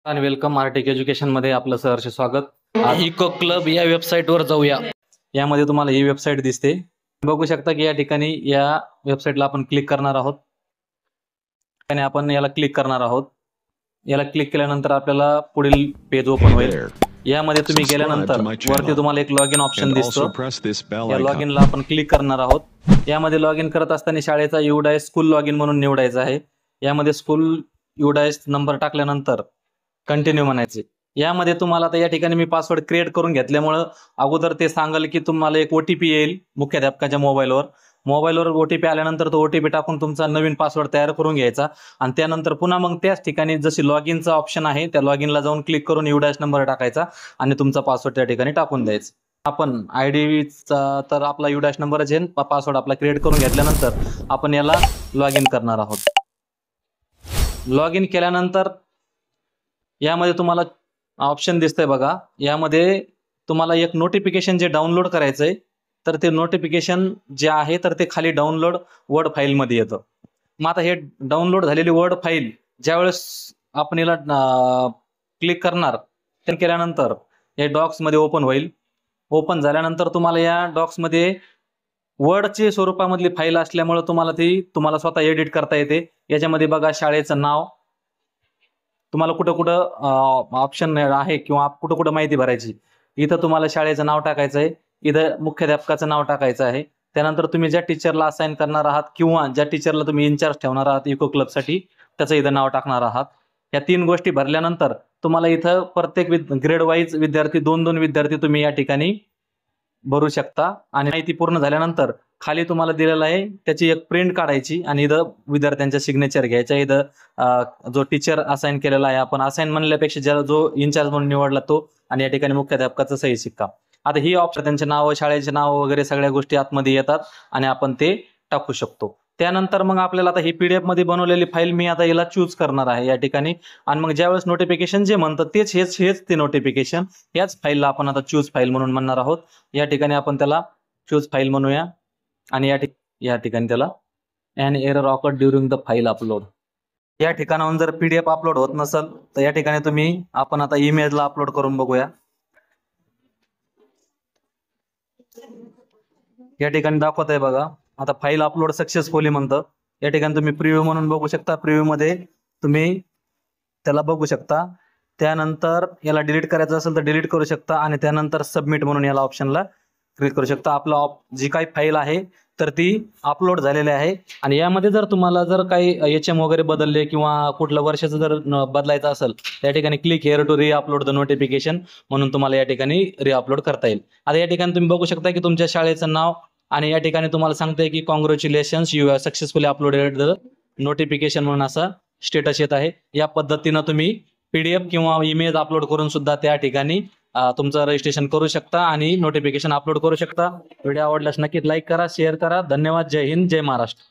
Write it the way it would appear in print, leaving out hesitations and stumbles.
आणि welcome Arctic education मध्ये आपलं सहर्ष स्वागत। इको क्लब या वेबसाईट वर जाऊया। यामध्ये तुम्हाला ही वेबसाईट दिसते, बघू शकता की या ठिकाणी या वेबसाईटला आपण क्लिक करणार आहोत आणि आपण याला क्लिक करणार आहोत। याला क्लिक केल्यानंतर आपल्याला पुढील पेज ओपन होईल। यामध्ये तुम्ही गेल्यानंतर वरती तुम्हाला एक लॉगिन ऑप्शन दिसतो, या लॉगिनला आपण क्लिक करणार आहोत। यामध्ये लॉगिन करत असताना शाळेचा UDICE स्कूल लॉगिन म्हणून निवडायचा आहे। यामध्ये स्कूल UDICE नंबर टाकल्यानंतर कंटिन्यू म्हणायचे। यामध्ये तुम्हाला आता या ठिकाणी मी पासवर्ड क्रिएट करून घेतल्यामुळे अगोदर ते सांगेल की तुम्हाला एक OTP येईल मुख्याध्यापकाच्या मोबाईलवर OTP आल्यानंतर तो OTP टाकून तुमचा नवीन पासवर्ड तयार करून घ्यायचा आणि त्यानंतर पुन्हा मग त्याच ठिकाणी जशी लॉगिनचा ऑप्शन आहे त्या लॉगिनला जाऊन क्लिक करून UDICE नंबर टाकायचा आणि तुमचा पासवर्ड त्या ठिकाणी टाकून द्यायचा। आपण आयडीचा तर आपला UDICE नंबरच आहे, पासवर्ड आपला क्रिएट करून घेतल्यानंतर आपण याला लॉगिन करणार आहोत। लॉगिन केल्यानंतर यामध्ये तुम्हाला ऑप्शन दिसतंय बघा, यामध्ये तुम्हाला एक नोटिफिकेशन जे डाउनलोड करायचंय तर ते नोटिफिकेशन जे आहे तर ते खाली डाउनलोड वर्ड फाईल मध्ये येतं। मग आता हे डाउनलोड झालेली वर्ड फाईल ज्यावेळेस आपण याला क्लिक करणार ते केल्यानंतर हे डॉक्स मध्ये ओपन होईल। ओपन झाल्यानंतर तुम्हाला या डॉक्स मध्ये वर्डचे स्वरूपामधली फाईल असल्यामुळे तुम्हाला स्वतः एडिट करता येते। याच्यामध्ये बघा शाळेचं नाव, तुम्हाला कुठं कुठं ऑप्शन आहे किंवा कुठं कुठं माहिती भरायची, इथं तुम्हाला शाळेचं नाव टाकायचं आहे, इथं मुख्याध्यापकाचं नाव टाकायचं आहे। त्यानंतर तुम्ही ज्या टीचरला असाइन करणार आहात किंवा ज्या टीचरला तुम्ही इन्चार्ज ठेवणार आहात इको क्लबसाठी त्याचं इथं नाव टाकणार आहात। या 3 गोष्टी भरल्यानंतर तुम्हाला इथं प्रत्येक ग्रेड वाईज विद्यार्थी 2-2 विद्यार्थी तुम्ही या ठिकाणी भरू शकता आणि माहिती पूर्ण झाल्यानंतर खाली तुम्हाला दिलेलं आहे त्याची एक प्रिंट काढायची आणि इथं विद्यार्थ्यांच्या सिग्नेचर घ्यायच्या। इथं जो टीचर असाइन केलेला आहे, आपण असाइन म्हणल्यापेक्षा ज्याला जो इन्चार्ज म्हणून निवडला तो, आणि या ठिकाणी मुख्याध्यापकाचा सही शिक्का। आता ही ऑप्शन त्यांचे नाव, शाळेचे नाव वगैरे सगळ्या गोष्टी आतमध्ये येतात आणि आपण ते टाकू शकतो। त्यानंतर मग आपल्याला आता ही PDF मध्ये बनवलेली फाईल मी आता याला चूज करणार आहे या ठिकाणी, आणि मग ज्यावेळेस नोटिफिकेशन जे म्हणतं तेच हेच ते नोटिफिकेशन याच फाईलला आपण आता चूज फाईल म्हणून म्हणणार आहोत। या ठिकाणी आपण त्याला चूज फाईल म्हणूया आणि या ठिकाणी त्याला an error awkward during the file upload, या ठिकाणाहून जर PDF अपलोड होत नसेल तर या ठिकाणी आपण आता इमेजला अपलोड करून बघूया। या ठिकाणी दाखवत आहे बघा, आता फाईल अपलोड सक्सेसफुली म्हणतं। या ठिकाणी तुम्ही प्रिव्ह्यू म्हणून बघू शकता, प्रिव्ह्यू मध्ये तुम्ही त्याला बघू शकता। त्यानंतर याला डिलीट करायचं असेल तर डिलीट करू शकता आणि त्यानंतर सबमिट म्हणून याला ऑप्शनला क्लिक करू शकता। आपला जी काही फाईल आहे तर ती अपलोड झालेली आहे आणि यामध्ये जर तुम्हाला काही HM वगैरे बदलले किंवा कुठलं वर्षाचं जर बदलायचं असेल त्या ठिकाणी click here to reupload the notification म्हणून तुम्हाला या ठिकाणी रिअपलोड करता येईल। आता या ठिकाणी तुम्ही बघू शकता की तुमच्या शाळेचं नाव आणि या ठिकाणी तुम्हाला सांगते की congratulations you have successfully uploaded the notification म्हणून असा स्टेटस येत आहे। या पद्धतीनं तुम्ही PDF किंवा इमेज अपलोड करून सुद्धा त्या ठिकाणी तुमचं रजिस्ट्रेशन करू शकता आणि नोटिफिकेशन अपलोड करू शकता। व्हिडिओ आवडल्यास नक्कीच लाईक करा, शेअर करा। धन्यवाद। जय हिंद, जय महाराष्ट्र।